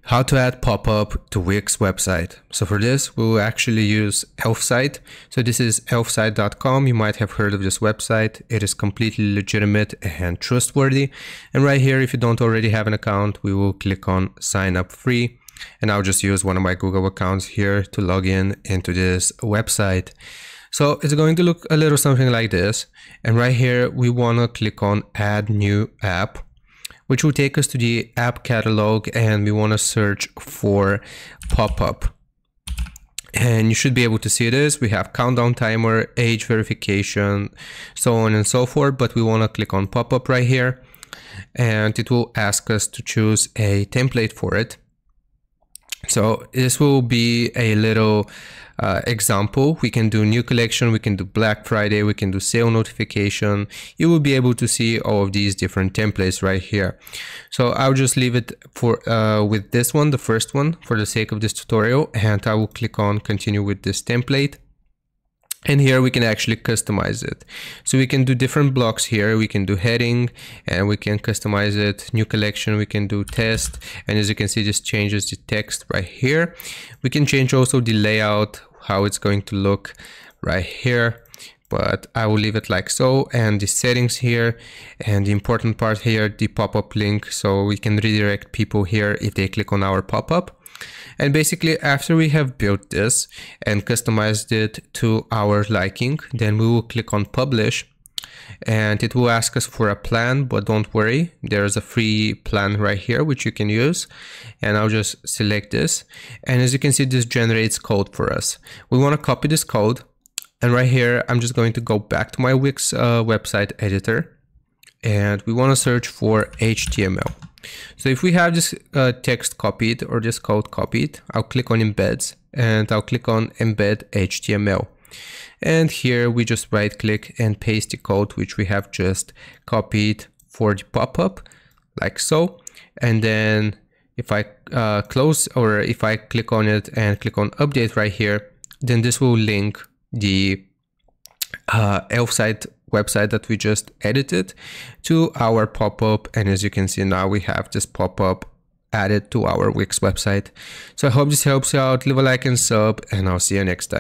How to add pop-up to Wix website. So for this, we will actually use Elfsight. So this is elfsight.com. You might have heard of this website. It is completely legitimate and trustworthy. And right here, if you don't already have an account, we will click on sign up free. And I'll just use one of my Google accounts here to log in into this website. So it's going to look a little something like this. And right here, we want to click on add new app, which will take us to the app catalog, and we want to search for pop-up. And you should be able to see this. We have countdown timer, age verification, so on and so forth, but we want to click on pop-up right here, and it will ask us to choose a template for it. So this will be a little example. We can do new collection, we can do Black Friday, we can do sale notification. You will be able to see all of these different templates right here. So I'll just leave it for with this one, the first one, for the sake of this tutorial, and I will click on continue with this template. And here we can actually customize it. So we can do different blocks here. We can do heading and we can customize it. New collection, we can do test. And as you can see, this changes the text right here. We can change also the layout, how it's going to look right here. But I will leave it like so. And the settings here, and the important part here, the pop-up link. So we can redirect people here if they click on our pop-up. And basically, after we have built this and customized it to our liking, then we will click on publish, and it will ask us for a plan, but don't worry, there's a free plan right here which you can use. And I'll just select this, and as you can see, this generates code for us. We want to copy this code, and right here I'm just going to go back to my Wix website editor, and we want to search for HTML. So if we have this text copied or this code copied, I'll click on embeds and I'll click on embed HTML. And here we just right click and paste the code which we have just copied for the pop-up, like so. And then if I close, or if I click on it and click on update right here, then this will link the Elfsight website that we just edited to our pop-up. And as you can see, now we have this pop-up added to our Wix website. So I hope this helps you out. Leave a like and sub, and I'll see you next time.